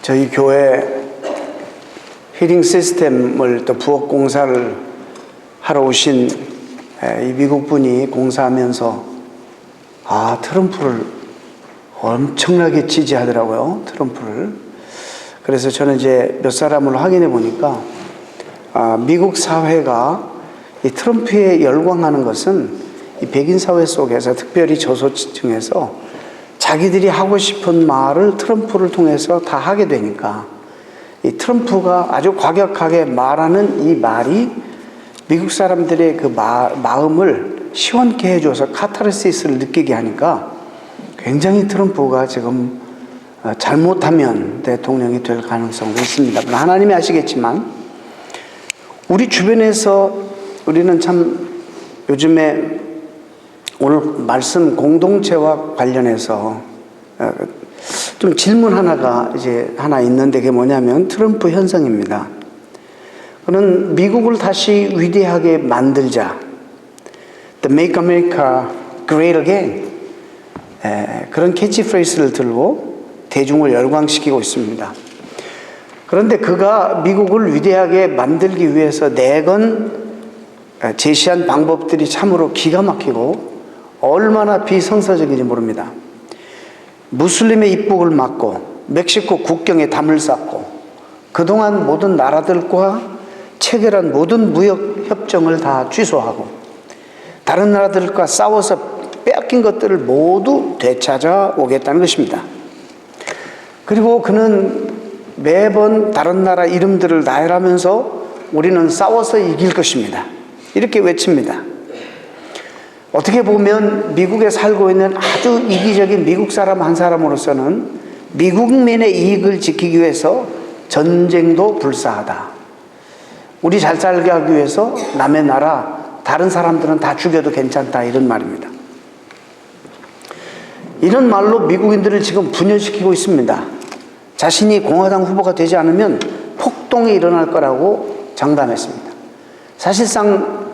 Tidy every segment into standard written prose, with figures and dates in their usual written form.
저희 교회 힐링 시스템을 또 부엌 공사를 하러 오신 이 미국 분이 공사하면서 트럼프를 엄청나게 지지하더라고요. 트럼프를. 그래서 저는 이제 몇 사람을 확인해 보니까 미국 사회가 이 트럼프에 열광하는 것은 이 백인 사회 속에서 특별히 저소득층에서 자기들이 하고 싶은 말을 트럼프를 통해서 다 하게 되니까 이 트럼프가 아주 과격하게 말하는 이 말이 미국 사람들의 그 마음을 시원케 해줘서 카타르시스를 느끼게 하니까 굉장히 트럼프가 지금 잘못하면 대통령이 될 가능성도 있습니다. 하나님이 아시겠지만 우리 주변에서 우리는 참 요즘에 오늘 말씀 공동체와 관련해서 좀 질문 하나 있는데 그게 뭐냐면 트럼프 현상입니다. 그는 미국을 다시 위대하게 만들자, The Make America Great Again, 그런 캐치프레이즈를 들고 대중을 열광시키고 있습니다. 그런데 그가 미국을 위대하게 만들기 위해서 내건 제시한 방법들이 참으로 기가 막히고 얼마나 비성사적인지 모릅니다. 무슬림의 입국을 막고 멕시코 국경에 담을 쌓고 그동안 모든 나라들과 체결한 모든 무역 협정을 다 취소하고 다른 나라들과 싸워서 빼앗긴 것들을 모두 되찾아 오겠다는 것입니다. 그리고 그는 매번 다른 나라 이름들을 나열하면서 우리는 싸워서 이길 것입니다. 이렇게 외칩니다. 어떻게 보면 미국에 살고 있는 아주 이기적인 미국 사람 한 사람으로서는 미국민의 이익을 지키기 위해서 전쟁도 불사하다. 우리 잘 살게 하기 위해서 남의 나라 다른 사람들은 다 죽여도 괜찮다, 이런 말입니다. 이런 말로 미국인들을 지금 분열시키고 있습니다. 자신이 공화당 후보가 되지 않으면 폭동이 일어날 거라고 장담했습니다. 사실상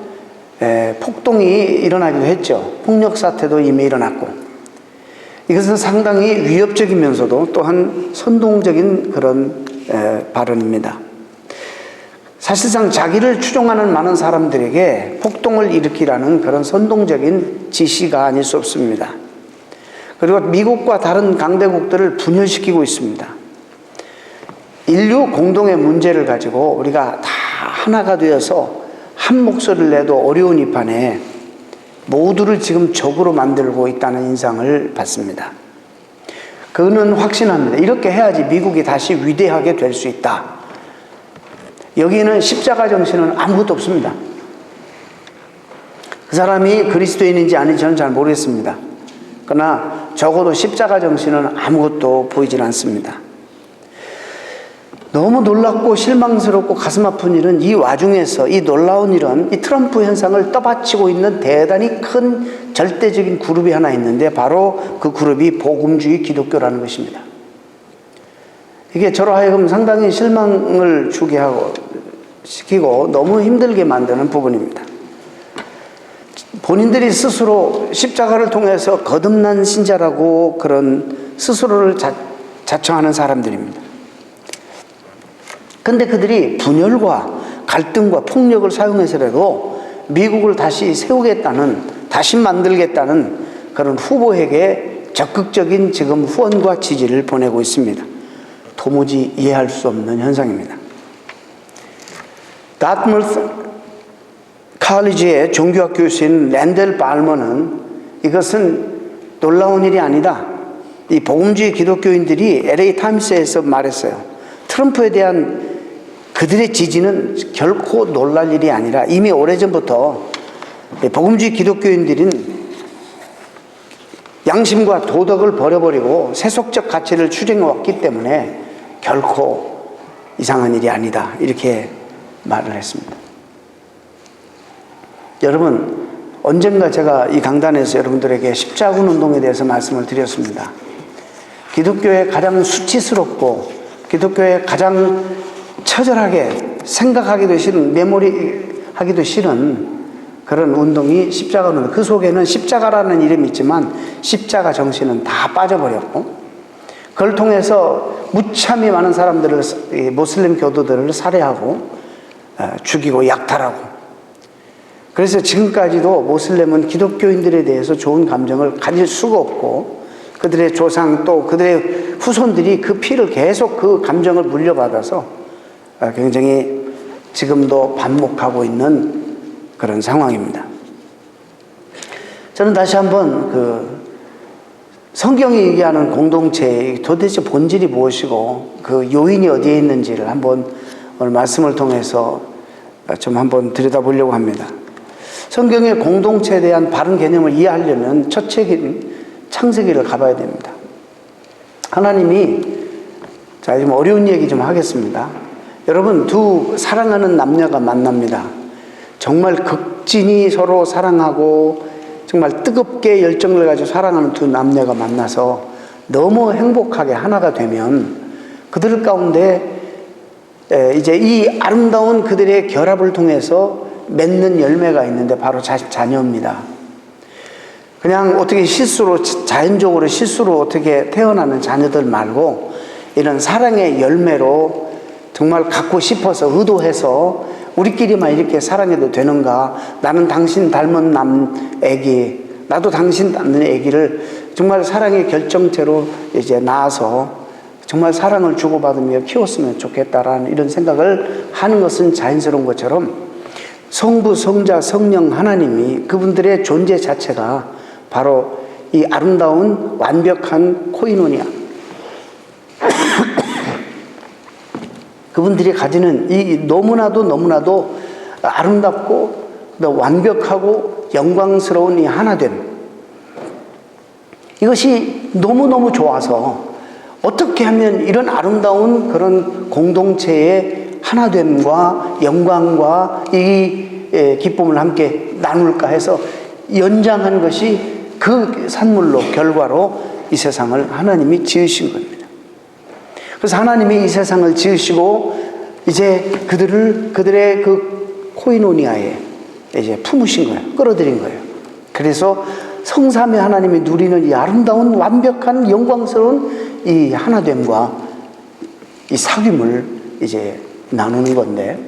폭동이 일어나기도 했죠. 폭력 사태도 이미 일어났고, 이것은 상당히 위협적이면서도 또한 선동적인 그런 발언입니다. 사실상 자기를 추종하는 많은 사람들에게 폭동을 일으키라는 그런 선동적인 지시가 아닐 수 없습니다. 그리고 미국과 다른 강대국들을 분열시키고 있습니다. 인류 공동의 문제를 가지고 우리가 다 하나가 되어서 한 목소리를 내도 어려운 이 판에 모두를 지금 적으로 만들고 있다는 인상을 받습니다. 그는 확신합니다. 이렇게 해야지 미국이 다시 위대하게 될 수 있다. 여기는 십자가 정신은 아무것도 없습니다. 그 사람이 그리스도인인지 아닌지 저는 잘 모르겠습니다. 그러나 적어도 십자가 정신은 아무것도 보이질 않습니다. 너무 놀랍고 실망스럽고 가슴 아픈 일은 이 와중에서 이 놀라운 일은 이 트럼프 현상을 떠받치고 있는 대단히 큰 절대적인 그룹이 하나 있는데 바로 그 그룹이 복음주의 기독교라는 것입니다. 이게 저로 하여금 상당히 실망을 주게 하고 시키고 너무 힘들게 만드는 부분입니다. 본인들이 스스로 십자가를 통해서 거듭난 신자라고 그런 스스로를 자청하는 사람들입니다. 근데 그들이 분열과 갈등과 폭력을 사용해서라도 미국을 다시 세우겠다는, 다시 만들겠다는 그런 후보에게 적극적인 지금 후원과 지지를 보내고 있습니다. 도무지 이해할 수 없는 현상입니다. 다트머스 칼리지의 종교학 교수인 랜델 발머는 이것은 놀라운 일이 아니다. 이 복음주의 기독교인들이 LA 타임스에서 말했어요. 트럼프에 대한 그들의 지지는 결코 놀랄 일이 아니라 이미 오래전부터 복음주의 기독교인들은 양심과 도덕을 버려버리고 세속적 가치를 추정해왔기 때문에 결코 이상한 일이 아니다, 이렇게 말을 했습니다. 여러분, 언젠가 제가 이 강단에서 여러분들에게 십자군 운동에 대해서 말씀을 드렸습니다. 기독교의 가장 수치스럽고 기독교의 가장 처절하게 생각하기도 싫은, 메모리하기도 싫은 그런 운동이 십자가 운동. 그 속에는 십자가라는 이름이 있지만 십자가 정신은 다 빠져버렸고, 그걸 통해서 무참히 많은 사람들을, 모슬림 교도들을 살해하고 죽이고 약탈하고. 그래서 지금까지도 모슬렘은 기독교인들에 대해서 좋은 감정을 가질 수가 없고, 그들의 조상 또 그들의 후손들이 그 피를 계속 그 감정을 물려받아서 굉장히 지금도 반목하고 있는 그런 상황입니다. 저는 다시 한번 성경이 얘기하는 공동체의 도대체 본질이 무엇이고 그 요인이 어디에 있는지를 한번 오늘 말씀을 통해서 좀 한번 들여다보려고 합니다. 성경의 공동체에 대한 바른 개념을 이해하려면 첫 책인 창세기를 가봐야 됩니다. 하나님이, 자, 좀 어려운 얘기 좀 하겠습니다. 여러분, 두 사랑하는 남녀가 만납니다. 정말 극진히 서로 사랑하고 정말 뜨겁게 열정을 가지고 사랑하는 두 남녀가 만나서 너무 행복하게 하나가 되면 그들 가운데 이제 이 아름다운 그들의 결합을 통해서 맺는 열매가 있는데 바로 자녀입니다. 그냥 어떻게 자연적으로 실수로 어떻게 태어나는 자녀들 말고 이런 사랑의 열매로 정말 갖고 싶어서 의도해서 우리끼리만 이렇게 사랑해도 되는가? 나는 당신 닮은 애기, 나도 당신 닮는 애기를 정말 사랑의 결정체로 이제 낳아서 정말 사랑을 주고받으며 키웠으면 좋겠다라는 이런 생각을 하는 것은 자연스러운 것처럼 성부, 성자, 성령 하나님이 그분들의 존재 자체가 바로 이 아름다운 완벽한 코이노니아, 그분들이 가지는 이 너무나도 아름답고 완벽하고 영광스러운 이 하나됨, 이것이 너무너무 좋아서 어떻게 하면 이런 아름다운 그런 공동체의 하나됨과 영광과 이 기쁨을 함께 나눌까 해서 연장한 것이 그 산물로, 결과로 이 세상을 하나님이 지으신 겁니다. 그래서 하나님이 이 세상을 지으시고 이제 그들의 그 코이노니아에 이제 품으신 거예요. 끌어들인 거예요. 그래서 성삼위 하나님이 누리는 이 아름다운 완벽한 영광스러운 이 하나됨과 이 사귐을 이제 나누는 건데,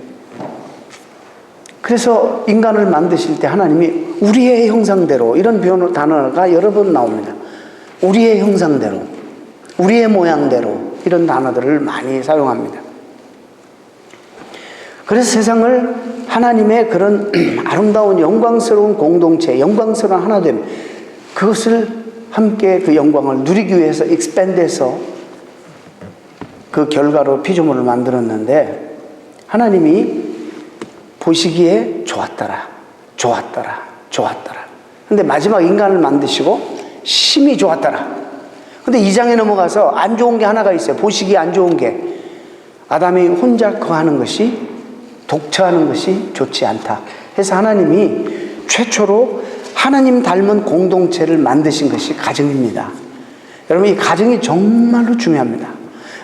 그래서 인간을 만드실 때 하나님이 우리의 형상대로, 이런 단어가 여러 번 나옵니다. 우리의 형상대로, 우리의 모양대로, 이런 단어들을 많이 사용합니다. 그래서 세상을 하나님의 그런 아름다운 영광스러운 공동체, 영광스러운 하나됨, 그것을 함께 그 영광을 누리기 위해서 익스팬드해서 그 결과로 피조물을 만들었는데, 하나님이 보시기에 좋았더라. 근데 마지막 인간을 만드시고 심히 좋았더라. 근데 2장에 넘어가서 안 좋은 게 하나가 있어요. 보시기에 안 좋은 게. 아담이 혼자 거하는 것이, 독처하는 것이 좋지 않다. 그래서 하나님이 최초로 하나님 닮은 공동체를 만드신 것이 가정입니다. 여러분, 이 가정이 정말로 중요합니다.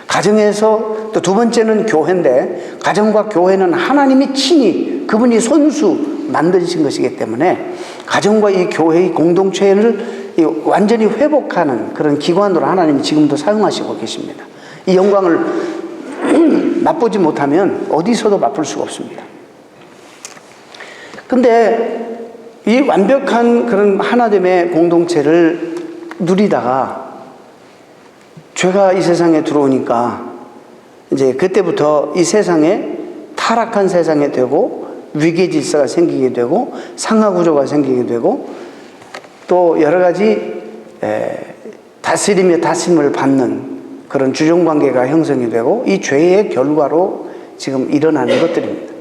가정에서 또 두 번째는 교회인데, 가정과 교회는 하나님이 친히 그분이 손수 만드신 것이기 때문에 가정과 이 교회의 공동체를 완전히 회복하는 그런 기관으로 하나님이 지금도 사용하시고 계십니다. 이 영광을 맛보지 못하면 어디서도 맛볼 수가 없습니다. 근데 이 완벽한 그런 하나됨의 공동체를 누리다가 죄가 이 세상에 들어오니까 이제 그때부터 이 세상에 타락한 세상에 되고 위계 질서가 생기게 되고 상하 구조가 생기게 되고 또 여러 가지 다스림을 받는 그런 주종관계가 형성이 되고 이 죄의 결과로 지금 일어나는 것들입니다.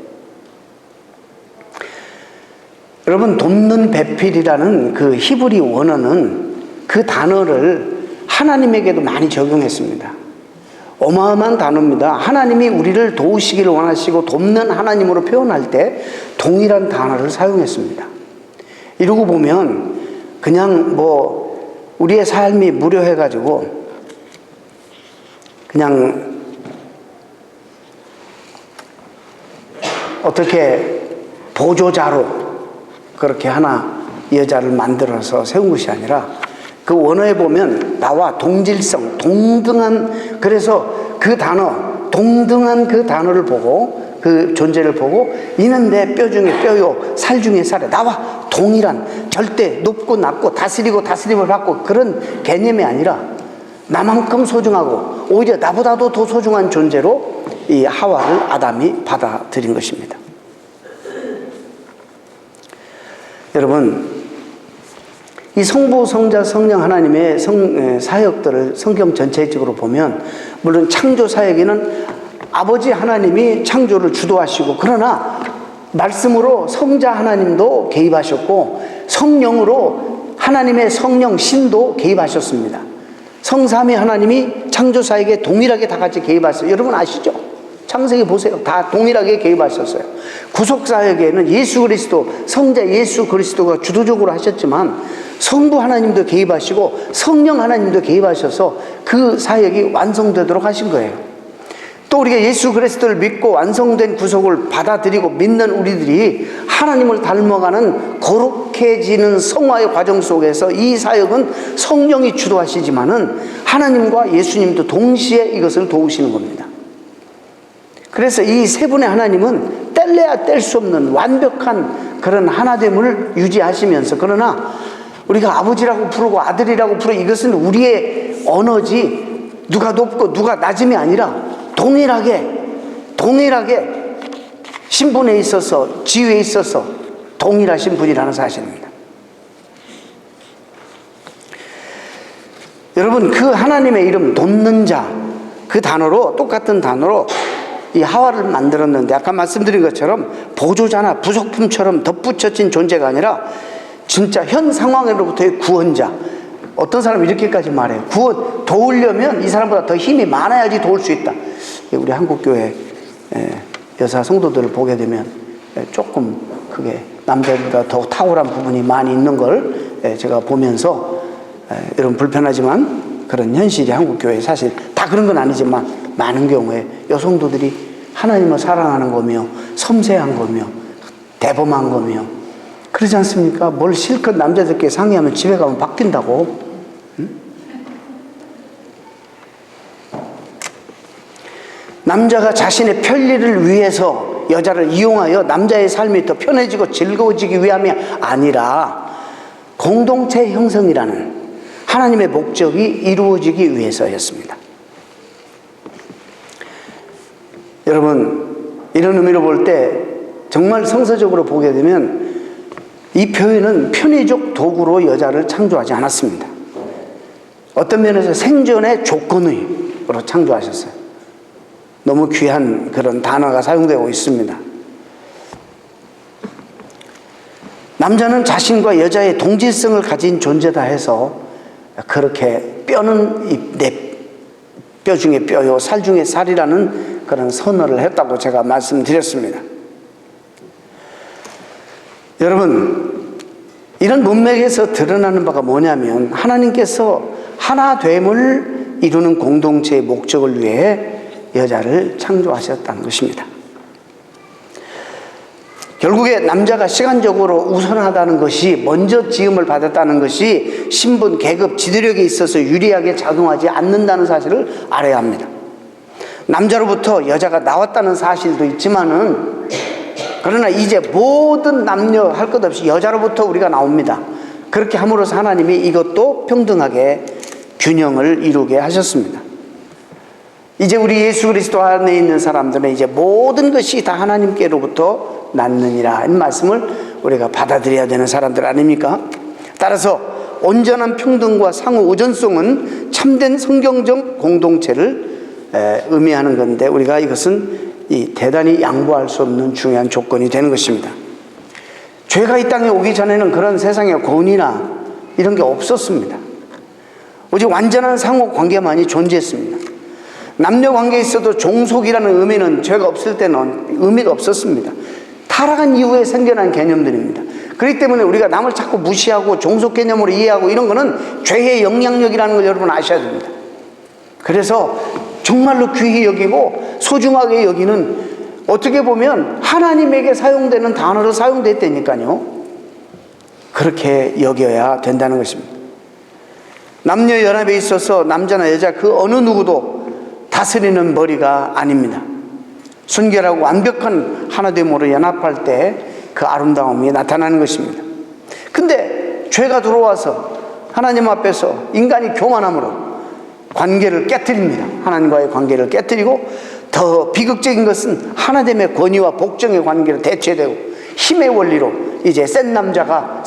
여러분, 돕는 배필이라는 그 히브리 원어는 그 단어를 하나님에게도 많이 적용했습니다. 어마어마한 단어입니다. 하나님이 우리를 도우시기를 원하시고 돕는 하나님으로 표현할 때 동일한 단어를 사용했습니다. 이러고 보면 그냥 우리의 삶이 무료해가지고 그냥 어떻게 보조자로 그렇게 하나 여자를 만들어서 세운 것이 아니라 그 원어에 보면 나와 동질성, 동등한, 그래서 그 단어, 동등한 그 단어를 보고, 그 존재를 보고, 이는 내 뼈 중에 뼈요 살 중에 살에 나와 동일한, 절대 높고 낮고 다스리고 다스림을 받고 그런 개념이 아니라 나만큼 소중하고 오히려 나보다도 더 소중한 존재로 이 하와를 아담이 받아들인 것입니다. 여러분, 이 성부, 성자, 성령 하나님의 사역들을 성경 전체적으로 보면, 물론 창조 사역에는 아버지 하나님이 창조를 주도하시고, 그러나 말씀으로 성자 하나님도 개입하셨고 성령으로 하나님의 성령 신도 개입하셨습니다. 성삼위 하나님이 창조 사역에 동일하게 다 같이 개입하셨어요. 여러분 아시죠? 창세기 보세요. 다 동일하게 개입하셨어요. 구속 사역에는 예수 그리스도, 성자 예수 그리스도가 주도적으로 하셨지만 성부 하나님도 개입하시고 성령 하나님도 개입하셔서 그 사역이 완성되도록 하신 거예요. 또 우리가 예수 그리스도를 믿고 완성된 구속을 받아들이고 믿는 우리들이 하나님을 닮아가는 거룩해지는 성화의 과정 속에서 이 사역은 성령이 주도하시지만은 하나님과 예수님도 동시에 이것을 도우시는 겁니다. 그래서 이 세 분의 하나님은 뗄래야 뗄 수 없는 완벽한 그런 하나됨을 유지하시면서, 그러나 우리가 아버지라고 부르고 아들이라고 부르고 이것은 우리의 언어지 누가 높고 누가 낮음이 아니라 동일하게 신분에 있어서 지위에 있어서 동일하신 분이라는 사실입니다. 여러분, 그 하나님의 이름 돕는 자, 그 단어로, 똑같은 단어로 이 하와를 만들었는데, 아까 말씀드린 것처럼 보조자나 부속품처럼 덧붙여진 존재가 아니라 진짜 현 상황으로부터의 구원자. 어떤 사람이 이렇게까지 말해요. 도우려면 이 사람보다 더 힘이 많아야지 도울 수 있다. 우리 한국교회 여사 성도들을 보게 되면 조금 그게 남자들보다 더 탁월한 부분이 많이 있는 걸 제가 보면서, 여러분 불편하지만 그런 현실이 한국교회에 사실 다 그런 건 아니지만 많은 경우에 여성도들이 하나님을 사랑하는 거며 섬세한 거며 대범한 거며 그러지 않습니까? 뭘 실컷 남자들끼리 상의하면 집에 가면 바뀐다고. 남자가 자신의 편리를 위해서 여자를 이용하여 남자의 삶이 더 편해지고 즐거워지기 위함이 아니라 공동체 형성이라는 하나님의 목적이 이루어지기 위해서였습니다. 여러분, 이런 의미로 볼 때 정말 성서적으로 보게 되면 이 표현은 편의적 도구로 여자를 창조하지 않았습니다. 어떤 면에서 생존의 조건의로 창조하셨어요. 너무 귀한 그런 단어가 사용되고 있습니다. 남자는 자신과 여자의 동질성을 가진 존재다 해서 그렇게 뼈는 내 뼈 중에 뼈요 살 중에 살이라는 그런 선언을 했다고 제가 말씀드렸습니다. 여러분, 이런 문맥에서 드러나는 바가 뭐냐면 하나님께서 하나됨을 이루는 공동체의 목적을 위해 여자를 창조하셨다는 것입니다. 결국에 남자가 시간적으로 우선하다는 것이, 먼저 지음을 받았다는 것이 신분, 계급, 지도력에 있어서 유리하게 작용하지 않는다는 사실을 알아야 합니다. 남자로부터 여자가 나왔다는 사실도 있지만은, 그러나 이제 모든 남녀 할 것 없이 여자로부터 우리가 나옵니다. 그렇게 함으로써 하나님이 이것도 평등하게 균형을 이루게 하셨습니다. 이제 우리 예수 그리스도 안에 있는 사람들은 이제 모든 것이 다 하나님께로부터 낳느니라, 이 말씀을 우리가 받아들여야 되는 사람들 아닙니까? 따라서 온전한 평등과 상호 우전성은 참된 성경적 공동체를 의미하는 건데, 우리가 이것은 대단히 양보할 수 없는 중요한 조건이 되는 것입니다. 죄가 이 땅에 오기 전에는 그런 세상의 권위나 이런 게 없었습니다. 오직 완전한 상호 관계만이 존재했습니다. 남녀 관계에 있어도 종속이라는 의미는 죄가 없을 때는 의미가 없었습니다. 타락한 이후에 생겨난 개념들입니다. 그렇기 때문에 우리가 남을 자꾸 무시하고 종속 개념으로 이해하고 이런 거는 죄의 영향력이라는 걸 여러분 아셔야 됩니다. 그래서 정말로 귀히 여기고 소중하게 여기는, 어떻게 보면 하나님에게 사용되는 단어로 사용됐다니까요. 그렇게 여겨야 된다는 것입니다. 남녀 연합에 있어서 남자나 여자 그 어느 누구도 다스리는 머리가 아닙니다. 순결하고 완벽한 하나됨으로 연합할 때 그 아름다움이 나타나는 것입니다. 근데 죄가 들어와서 하나님 앞에서 인간이 교만함으로 관계를 깨뜨립니다. 하나님과의 관계를 깨뜨리고, 더 비극적인 것은 하나됨의 권위와 복종의 관계로 대체되고 힘의 원리로 이제 센 남자가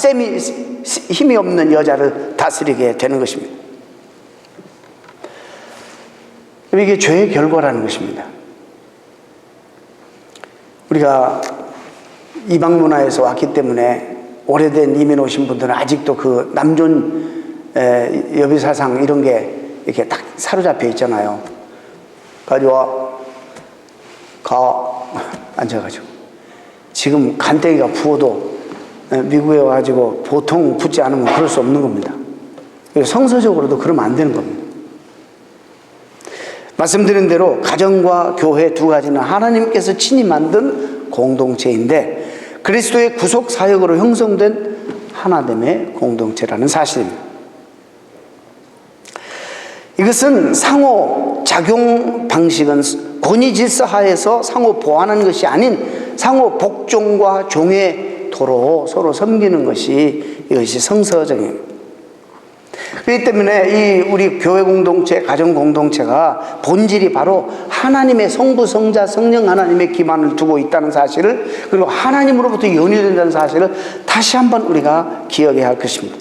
힘이 없는 여자를 다스리게 되는 것입니다. 이게 죄의 결과라는 것입니다. 우리가 이방 문화에서 왔기 때문에 오래된 이민 오신 분들은 아직도 그 남존 여비 사상 이런 게 이렇게 딱 사로잡혀 있잖아요. 가져와, 앉아가지고. 지금 간땡이가 부어도 미국에 와가지고 보통 붙지 않으면 그럴 수 없는 겁니다. 성서적으로도 그러면 안 되는 겁니다. 말씀드린 대로 가정과 교회 두 가지는 하나님께서 친히 만든 공동체인데, 그리스도의 구속 사역으로 형성된 하나됨의 공동체라는 사실입니다. 이것은 상호 작용 방식은 권위 질서 하에서 상호 보완하는 것이 아닌 상호 복종과 종의 도로 서로 섬기는 것이, 이것이 성서적입니다. 그렇기 때문에 이 우리 교회 공동체, 가정 공동체가 본질이 바로 하나님의 성부, 성자, 성령 하나님의 기반을 두고 있다는 사실을, 그리고 하나님으로부터 연유된다는 사실을 다시 한번 우리가 기억해야 할 것입니다.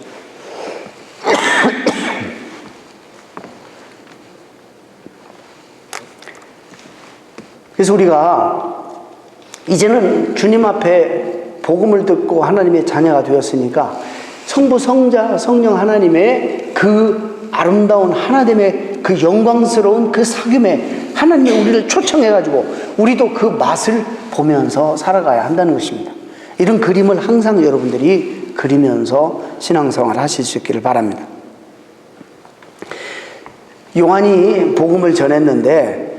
그래서 우리가 이제는 주님 앞에 복음을 듣고 하나님의 자녀가 되었으니까 성부, 성자, 성령 하나님의 그 아름다운 하나됨의 그 영광스러운 그 사귐에 하나님이 우리를 초청해가지고 우리도 그 맛을 보면서 살아가야 한다는 것입니다. 이런 그림을 항상 여러분들이 그리면서 신앙생활을 하실 수 있기를 바랍니다. 요한이 복음을 전했는데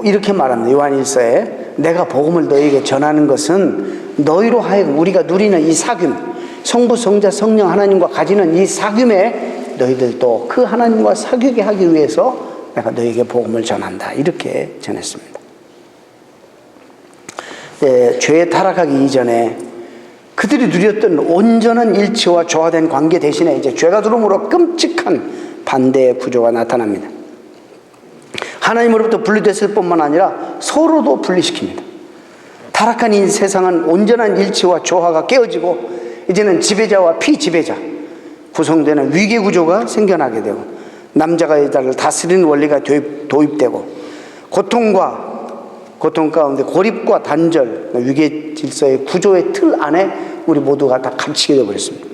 이렇게 말합니다. 요한 1서에 내가 복음을 너희에게 전하는 것은 너희로 하여금 우리가 누리는 이 사귐, 성부, 성자, 성령 하나님과 가지는 이 사귐에 너희들도 그 하나님과 사귀게 하기 위해서 내가 너희에게 복음을 전한다, 이렇게 전했습니다. 죄에 타락하기 이전에 그들이 누렸던 온전한 일치와 조화된 관계 대신에 이제 죄가 들어옴으로 끔찍한 반대의 구조가 나타납니다. 하나님으로부터 분리됐을 뿐만 아니라 서로도 분리시킵니다. 타락한 이 세상은 온전한 일치와 조화가 깨어지고 이제는 지배자와 피지배자 구성되는 위계 구조가 생겨나게 되고, 남자가 여자를 다스리는 원리가 도입되고, 고통 가운데 고립과 단절, 위계 질서의 구조의 틀 안에 우리 모두가 다 갇히게 되어버렸습니다.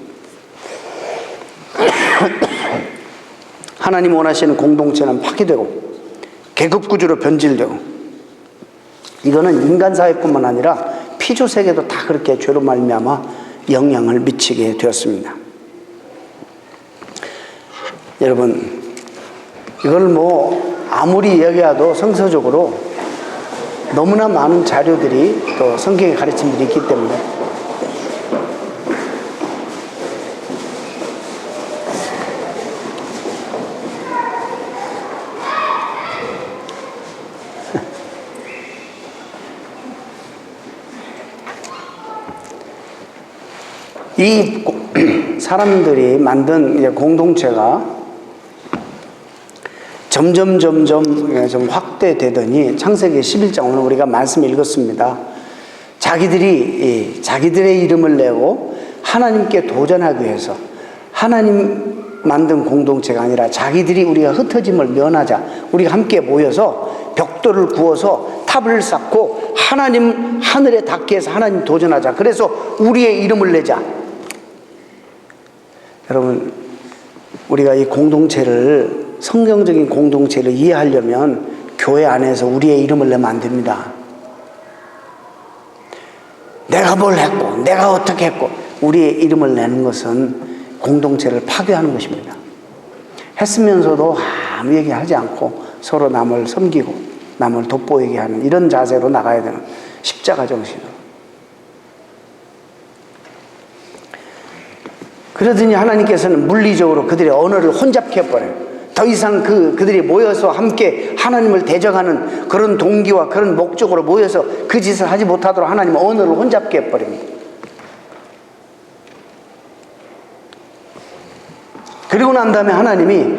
하나님 원하시는 공동체는 파괴되고 계급 구조로 변질되고, 이거는 인간 사회뿐만 아니라 피조 세계도 다 그렇게 죄로 말미암아 영향을 미치게 되었습니다. 여러분, 이걸 아무리 이야기해도 성서적으로 너무나 많은 자료들이 또 성경의 가르침들이 있기 때문에 이 사람들이 만든 공동체가 점점 좀 확대되더니 창세기 11장, 오늘 우리가 말씀 읽었습니다. 자기들의 이름을 내고 하나님께 도전하기 위해서 하나님 만든 공동체가 아니라 자기들이 우리가 흩어짐을 면하자, 우리가 함께 모여서 벽돌을 구워서 탑을 쌓고 하나님 하늘에 닿게 해서 하나님 도전하자. 그래서 우리의 이름을 내자. 여러분, 우리가 이 공동체를, 성경적인 공동체를 이해하려면 교회 안에서 우리의 이름을 내면 안 됩니다. 내가 뭘 했고 내가 어떻게 했고 우리의 이름을 내는 것은 공동체를 파괴하는 것입니다. 했으면서도 아무 얘기하지 않고 서로 남을 섬기고 남을 돋보이게 하는 이런 자세로 나가야 되는 십자가 정신으로. 그러더니 하나님께서는 물리적으로 그들의 언어를 혼잡케 해버려요. 더 이상 그들이 모여서 함께 하나님을 대적하는 그런 동기와 그런 목적으로 모여서 그 짓을 하지 못하도록 하나님은 언어를 혼잡게 해버립니다. 그리고 난 다음에 하나님이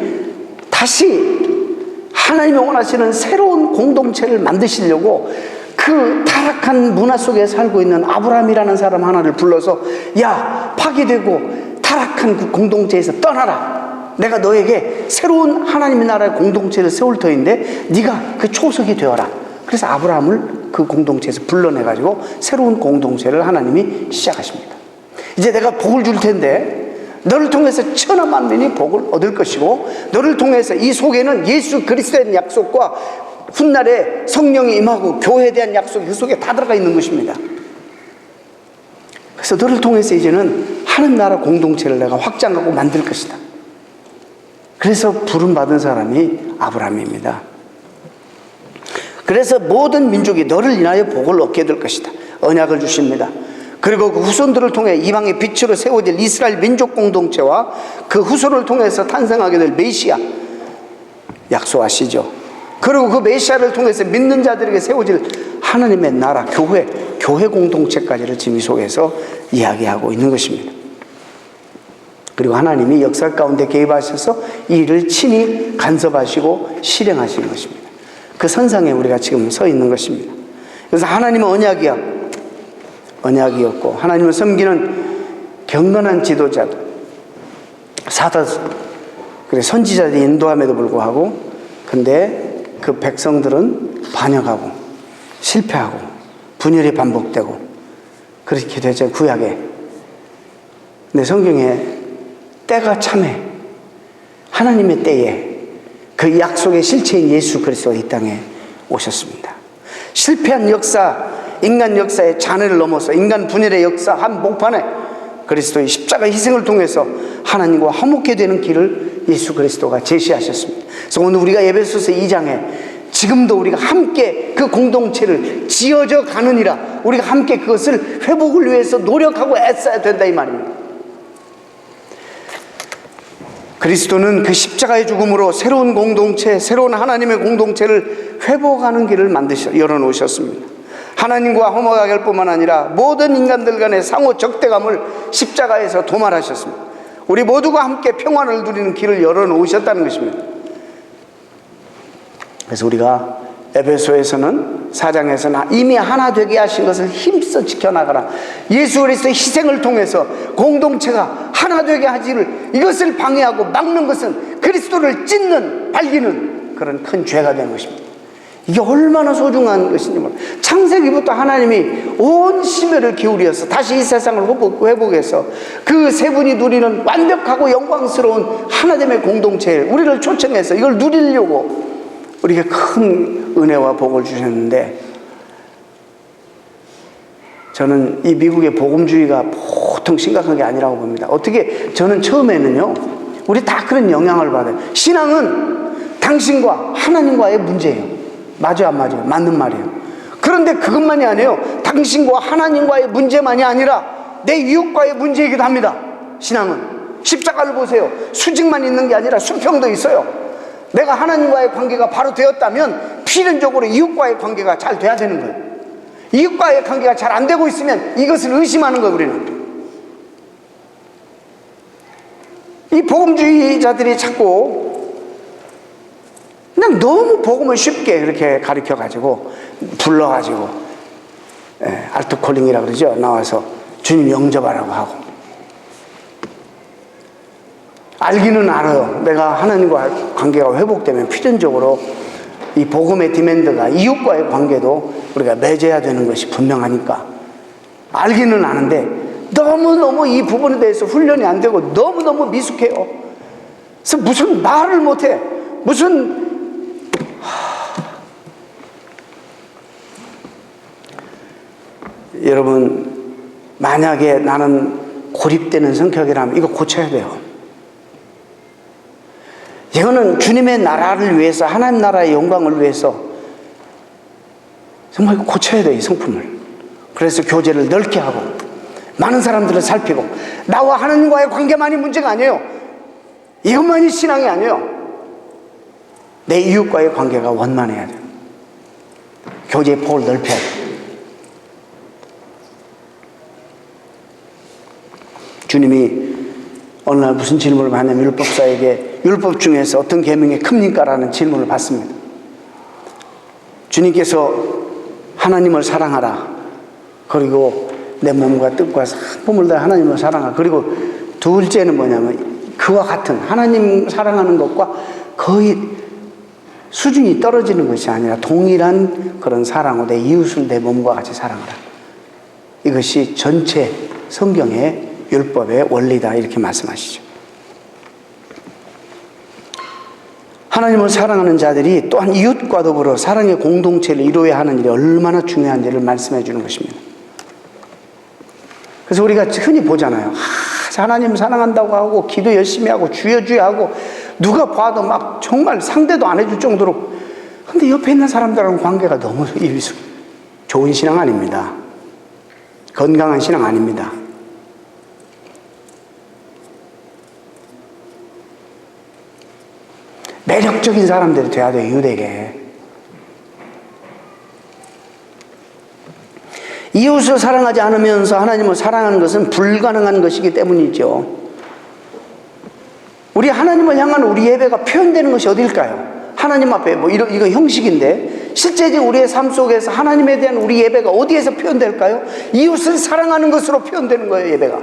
다시 하나님이 원하시는 새로운 공동체를 만드시려고 그 타락한 문화 속에 살고 있는 아브라함이라는 사람 하나를 불러서, 야, 파괴되고 타락한 그 공동체에서 떠나라. 내가 너에게 새로운 하나님의 나라의 공동체를 세울 터인데 네가 그 초석이 되어라. 그래서 아브라함을 그 공동체에서 불러내가지고 새로운 공동체를 하나님이 시작하십니다. 이제 내가 복을 줄 텐데 너를 통해서 천하 만민이 복을 얻을 것이고, 너를 통해서 이 속에는 예수 그리스도의 약속과 훗날에 성령이 임하고 교회에 대한 약속이 그 속에 다 들어가 있는 것입니다. 그래서 너를 통해서 이제는 하나님 나라 공동체를 내가 확장하고 만들 것이다. 그래서 부름받은 사람이 아브라함입니다. 그래서 모든 민족이 너를 인하여 복을 얻게 될 것이다. 언약을 주십니다. 그리고 그 후손들을 통해 이방의 빛으로 세워질 이스라엘 민족 공동체와 그 후손을 통해서 탄생하게 될 메시아 약속하시죠. 그리고 그 메시아를 통해서 믿는 자들에게 세워질 하나님의 나라, 교회 공동체까지를 지금 이 속에서 이야기하고 있는 것입니다. 그리고 하나님이 역사 가운데 개입하셔서 이 일을 친히 간섭하시고 실행하시는 것입니다. 그 선상에 우리가 지금 서 있는 것입니다. 그래서 하나님은 언약이었고, 하나님을 섬기는 경건한 지도자들, 그래 선지자들이 인도함에도 불구하고, 근데 그 백성들은 반역하고 실패하고 분열이 반복되고 그렇게 되죠, 구약에. 근데 성경에 때가 참해, 하나님의 때에 그 약속의 실체인 예수 그리스도가 이 땅에 오셨습니다. 실패한 역사, 인간 역사의 잔해를 넘어서 인간 분열의 역사 한복판에 그리스도의 십자가 희생을 통해서 하나님과 화목해 되는 길을 예수 그리스도가 제시하셨습니다. 그래서 오늘 우리가 에베소서 2장에 지금도 우리가 함께 그 공동체를 지어져 가느니라, 우리가 함께 그것을 회복을 위해서 노력하고 애써야 된다 이 말입니다. 그리스도는 그 십자가의 죽음으로 새로운 공동체, 새로운 하나님의 공동체를 회복하는 길을 열어놓으셨습니다. 하나님과 화목하게 할 뿐만 아니라 모든 인간들 간의 상호 적대감을 십자가에서 도말하셨습니다. 우리 모두가 함께 평안을 누리는 길을 열어놓으셨다는 것입니다. 그래서 우리가 에베소에서는 4장에서는 이미 하나 되게 하신 것을 힘써 지켜나가라, 예수 그리스도의 희생을 통해서 공동체가 하나 되게 하지를, 이것을 방해하고 막는 것은 그리스도를 찢는, 발기는 그런 큰 죄가 되는 것입니다. 이게 얼마나 소중한 것인지 몰라요. 창세기부터 하나님이 온 심혈을 기울여서 다시 이 세상을 회복해서 그 세 분이 누리는 완벽하고 영광스러운 하나됨의 공동체에 우리를 초청해서 이걸 누리려고 우리에게 큰 은혜와 복을 주셨는데, 저는 이 미국의 복음주의가 보통 심각한 게 아니라고 봅니다. 어떻게, 저는 처음에는요, 우리 다 그런 영향을 받아요. 신앙은 당신과 하나님과의 문제예요. 맞아요, 안 맞아요? 맞는 말이에요. 그런데 그것만이 아니에요. 당신과 하나님과의 문제만이 아니라 내 이웃과의 문제이기도 합니다. 신앙은 십자가를 보세요. 수직만 있는 게 아니라 수평도 있어요. 내가 하나님과의 관계가 바로 되었다면 필연적으로 이웃과의 관계가 잘 돼야 되는 거예요. 이웃과의 관계가 잘 안 되고 있으면 이것을 의심하는 거예요. 우리는 이 복음주의자들이 자꾸 그냥 너무 복음을 쉽게 이렇게 가르쳐가지고 불러가지고 알트콜링이라고 그러죠. 나와서 주님 영접하라고 하고, 알기는 알아요. 내가 하나님과 관계가 회복되면 필연적으로 이 복음의 디맨드가 이웃과의 관계도 우리가 맺어야 되는 것이 분명하니까 알기는 아는데 너무너무 이 부분에 대해서 훈련이 안 되고 너무너무 미숙해요. 그래서 무슨 말을 못해. 여러분, 만약에 나는 고립되는 성격이라면 이거 고쳐야 돼요. 이거는 주님의 나라를 위해서, 하나님 나라의 영광을 위해서 정말 고쳐야 돼요, 이 성품을. 그래서 교제를 넓게 하고 많은 사람들을 살피고, 나와 하나님과의 관계만이 문제가 아니에요. 이것만이 신앙이 아니에요. 내 이웃과의 관계가 원만해야 돼요. 교제의 폭을 넓혀야 돼요. 주님이 어느 날 무슨 질문을 받냐면 율법사에게 율법 중에서 어떤 계명이 큽니까? 라는 질문을 받습니다. 주님께서 하나님을 사랑하라, 그리고 내 몸과 뜻과 성품을 다해 하나님을 사랑하라, 그리고 둘째는 뭐냐면 그와 같은, 하나님 사랑하는 것과 거의 수준이 떨어지는 것이 아니라 동일한 그런 사랑으로 내 이웃을 내 몸과 같이 사랑하라. 이것이 전체 성경의 율법의 원리다, 이렇게 말씀하시죠. 하나님을 사랑하는 자들이 또한 이웃과 더불어 사랑의 공동체를 이루어야 하는 일이 얼마나 중요한지를 말씀해 주는 것입니다. 그래서 우리가 흔히 보잖아요. 하나님 사랑한다고 하고 기도 열심히 하고 주여 주여 하고 누가 봐도 막 정말 상대도 안 해줄 정도로, 근데 옆에 있는 사람들하고는 관계가 너무 좋은 신앙 아닙니다. 건강한 신앙 아닙니다. 매력적인 사람들이 돼야 돼요, 유대계. 이웃을 사랑하지 않으면서 하나님을 사랑하는 것은 불가능한 것이기 때문이죠. 우리 하나님을 향한 우리 예배가 표현되는 것이 어딜까요? 하나님 앞에 이거 형식인데, 실제적인 우리의 삶 속에서 하나님에 대한 우리 예배가 어디에서 표현될까요? 이웃을 사랑하는 것으로 표현되는 거예요, 예배가.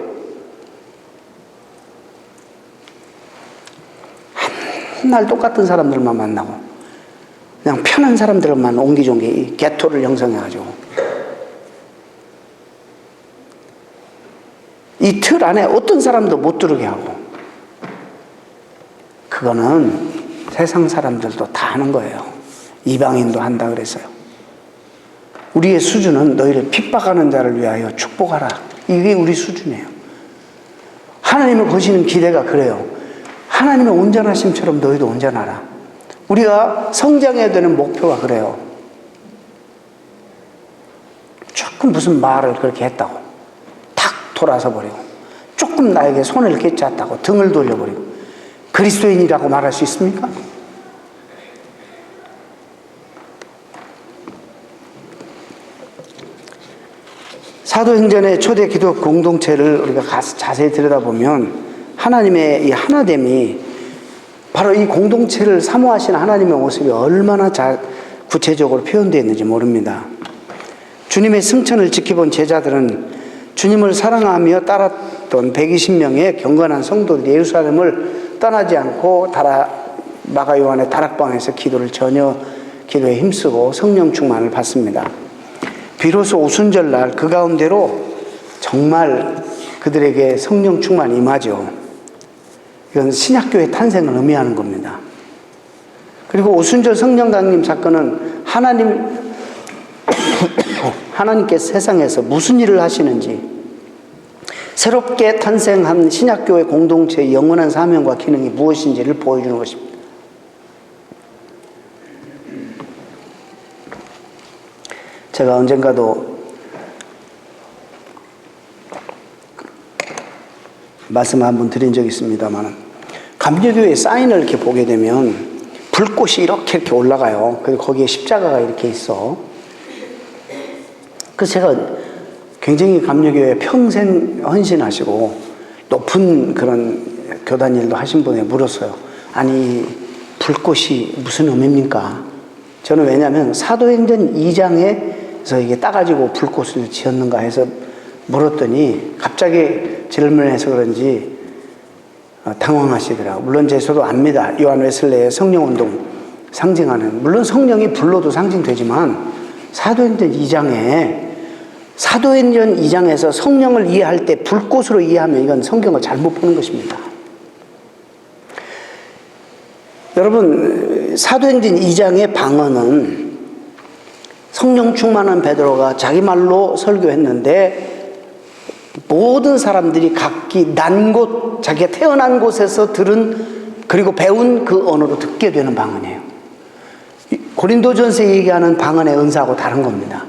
한날 똑같은 사람들만 만나고 그냥 편한 사람들만 옹기종기 개토를 형성해가지고 이 틀 안에 어떤 사람도 못 들어오게 하고, 그거는 세상 사람들도 다 하는 거예요. 이방인도 한다 그랬어요. 우리의 수준은 너희를 핍박하는 자를 위하여 축복하라, 이게 우리 수준이에요. 하나님을 거시는 기대가 그래요. 하나님의 온전하심처럼 너희도 온전하라. 우리가 성장해야 되는 목표가 그래요. 조금 무슨 말을 그렇게 했다고 탁 돌아서 버리고, 조금 나에게 손을 깨쳤다고 등을 돌려버리고 그리스도인이라고 말할 수 있습니까? 사도행전의 초대 기독 공동체를 우리가 자세히 들여다보면 하나님의 이 하나됨이, 바로 이 공동체를 사모하시는 하나님의 모습이 얼마나 구체적으로 표현되어 있는지 모릅니다. 주님의 승천을 지켜본 제자들은 주님을 사랑하며 따랐던 120명의 경건한 성도들이 예루살렘을 떠나지 않고 마가 요한의 다락방에서 기도에 힘쓰고 성령 충만을 받습니다. 비로소 오순절날 그 가운데로 정말 그들에게 성령 충만이 임하죠. 이건 신약교회 탄생을 의미하는 겁니다. 그리고 오순절 성령강림 사건은 하나님께서 세상에서 무슨 일을 하시는지, 새롭게 탄생한 신약교회 공동체의 영원한 사명과 기능이 무엇인지를 보여주는 것입니다. 제가 언젠가도 말씀 한번 드린 적이 있습니다만, 감리교회 사인을 이렇게 보게 되면 불꽃이 이렇게 올라가요. 그리고 거기에 십자가가 이렇게 있어. 그래서 제가 굉장히 감리교회 평생 헌신하시고 높은 그런 교단 일도 하신 분에 물었어요. 아니, 불꽃이 무슨 의미입니까? 저는 왜냐하면 사도행전 2장에서 이게 따가지고 불꽃을 지었는가 해서 물었더니 갑자기 질문해서 그런지 당황하시더라고요. 물론 저도 압니다. 요한 웨슬레의 성령운동 상징하는, 물론 성령이 불로도 상징되지만 사도행전 2장에서 성령을 이해할 때 불꽃으로 이해하면 이건 성경을 잘못 보는 것입니다. 여러분, 사도행전 2장의 방언은 성령 충만한 베드로가 자기 말로 설교했는데 모든 사람들이 각기 난 곳, 자기가 태어난 곳에서 들은, 그리고 배운 그 언어로 듣게 되는 방언이에요. 고린도전서에 얘기하는 방언의 은사하고 다른 겁니다.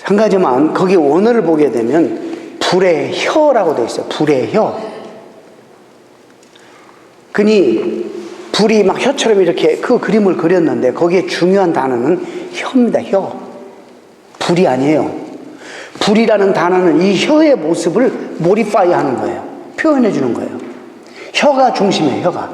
한 가지만, 거기 원어를 보게 되면 불의 혀라고 되어 있어요. 불의 혀. 그니 불이 막 혀처럼 이렇게 그 그림을 그렸는데 거기에 중요한 단어는 혀입니다. 혀. 불이 아니에요. 불이라는 단어는 이 혀의 모습을 모디파이 하는 거예요. 표현해 주는 거예요. 혀가 중심이에요. 혀가.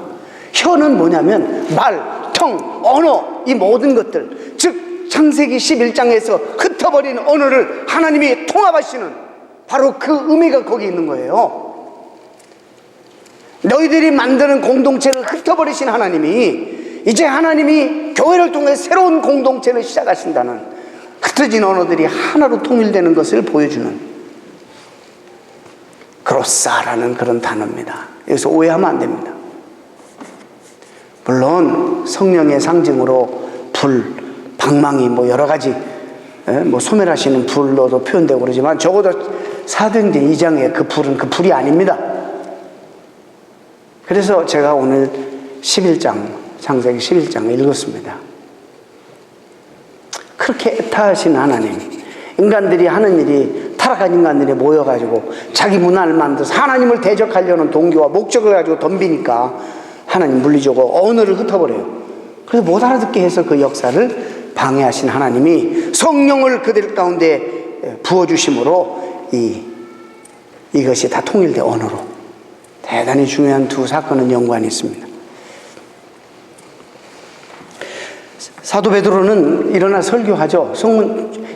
혀는 뭐냐면 말, 통, 언어, 이 모든 것들, 즉 창세기 11장에서 흩어버린 언어를 하나님이 통합하시는 바로 그 의미가 거기 있는 거예요. 너희들이 만드는 공동체를 흩어버리신 하나님이 이제 하나님이 교회를 통해 새로운 공동체를 시작하신다는, 흩어진 언어들이 하나로 통일되는 것을 보여주는 그로사라는 그런 단어입니다. 여기서 오해하면 안 됩니다. 물론 성령의 상징으로 불, 방망이 뭐 여러 가지 뭐 소멸하시는 불로도 표현되고 그러지만 적어도 사도행전 2장의 그 불은 그 불이 아닙니다. 그래서 제가 오늘 11장, 창세기 11장을 읽었습니다. 그렇게 애타하신 하나님, 인간들이 하는 일이, 타락한 인간들이 모여가지고 자기 문화를 만들어서 하나님을 대적하려는 동기와 목적을 가지고 덤비니까 하나님 물리적으로 언어를 흩어버려요. 그래서 못 알아듣게 해서 그 역사를 방해하신 하나님이 성령을 그들 가운데 부어주심으로 이것이 다 통일된 언어로. 대단히 중요한 두 사건은 연관이 있습니다. 사도 베드로는 일어나 설교하죠.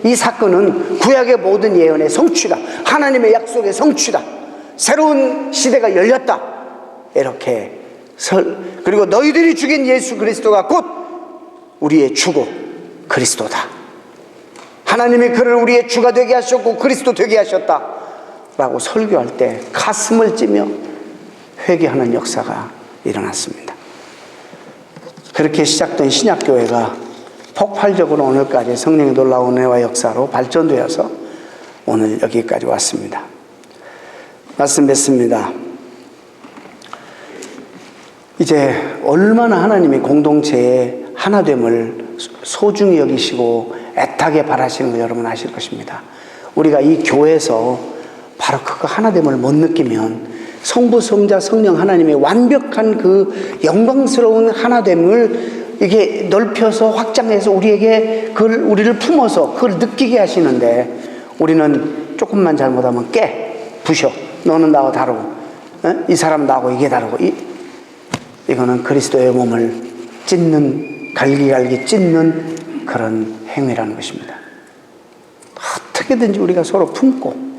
이 사건은 구약의 모든 예언의 성취다. 하나님의 약속의 성취다. 새로운 시대가 열렸다. 이렇게 그리고 너희들이 죽인 예수 그리스도가 곧 우리의 주고 그리스도다. 하나님이 그를 우리의 주가 되게 하셨고 그리스도 되게 하셨다 라고 설교할 때 가슴을 찌며 회개하는 역사가 일어났습니다. 그렇게 시작된 신약교회가 폭발적으로 오늘까지 성령의 놀라운 은혜와 역사로 발전되어서 오늘 여기까지 왔습니다. 말씀 뵙습니다. 이제 얼마나 하나님이 공동체의 하나됨을 소중히 여기시고 애타게 바라시는 걸 여러분 아실 것입니다. 우리가 이 교회에서 바로 그 하나됨을 못 느끼면 성부, 성자, 성령 하나님의 완벽한 그 영광스러운 하나됨을 이게 넓혀서 확장해서 우리에게 우리를 품어서 그걸 느끼게 하시는데 우리는 조금만 잘못하면 부셔. 너는 나하고 다르고, 이 사람 나하고 이게 다르고, 이거는 그리스도의 몸을 찢는, 갈기갈기 찢는 그런 행위라는 것입니다. 어떻게든지 우리가 서로 품고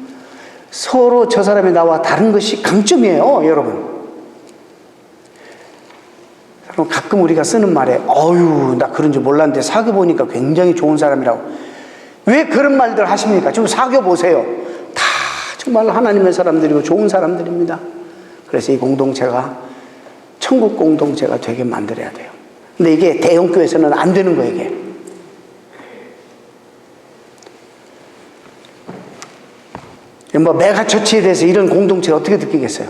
서로 저 사람이 나와 다른 것이 강점이에요, 여러분. 가끔 우리가 쓰는 말에 어휴 나 그런 줄 몰랐는데 사귀어보니까 굉장히 좋은 사람이라고. 왜 그런 말들 하십니까? 좀 사귀어보세요. 다 정말 하나님의 사람들이고 좋은 사람들입니다. 그래서 이 공동체가 천국 공동체가 되게 만들어야 돼요. 근데 이게 대형교회에서는 안 되는 거예요, 이게. 뭐 메가처치에 대해서 이런 공동체가 어떻게 느끼겠어요?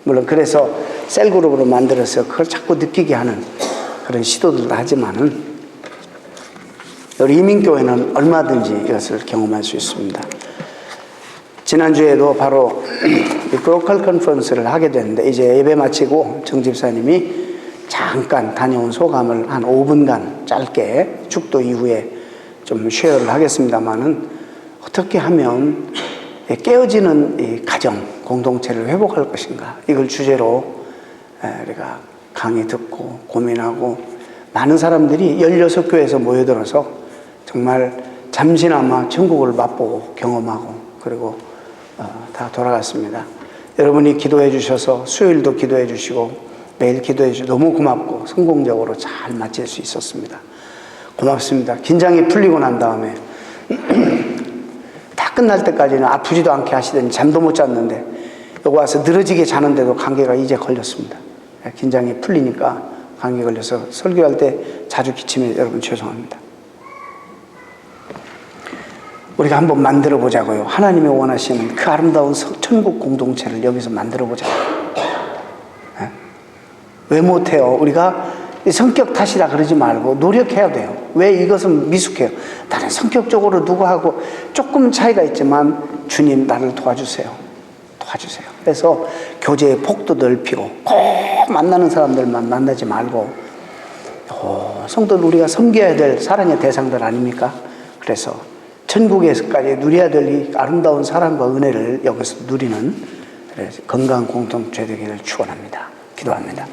물론 그래서 셀그룹으로 만들어서 그걸 자꾸 느끼게 하는 그런 시도들도 하지만은 우리 이민교회는 얼마든지 이것을 경험할 수 있습니다. 지난주에도 바로 이 브로컬 컨퍼런스를 하게 됐는데 이제 예배 마치고 정 집사님이 잠깐 다녀온 소감을 한 5분간 짧게 축도 이후에 좀 쉐어를 하겠습니다만은 어떻게 하면 깨어지는 이 가정, 공동체를 회복할 것인가 이걸 주제로 우리가 강의 듣고 고민하고 많은 사람들이 16교회에서 모여들어서 정말 잠시나마 천국을 맛보고 경험하고 그리고 다 돌아갔습니다. 여러분이 기도해 주셔서 수요일도 기도해 주시고 매일 기도해 주셔서 너무 고맙고 성공적으로 잘 마칠 수 있었습니다. 고맙습니다. 긴장이 풀리고 난 다음에 다 끝날 때까지는 아프지도 않게 하시더니 잠도 못 잤는데 여기 와서 늘어지게 자는데도 감기가 이제 걸렸습니다. 긴장이 풀리니까 감기 걸려서 설교할 때 자주 기침해 여러분 죄송합니다. 우리가 한번 만들어 보자고요. 하나님이 원하시는 그 아름다운 천국 공동체를 여기서 만들어 보자고요. 왜 못해요? 우리가 성격 탓이라 그러지 말고 노력해야 돼요. 왜 이것은 미숙해요? 나는 성격적으로 누구하고 조금 차이가 있지만 주님 나를 도와주세요. 도와주세요. 그래서 교제의 폭도 넓히고 꼭 만나는 사람들만 만나지 말고 성도들 우리가 섬겨야 될 사랑의 대상들 아닙니까? 그래서 천국에서까지 누려야 될 이 아름다운 사랑과 은혜를 여기서 누리는 건강한 공동체 되기를 축원합니다. 기도합니다.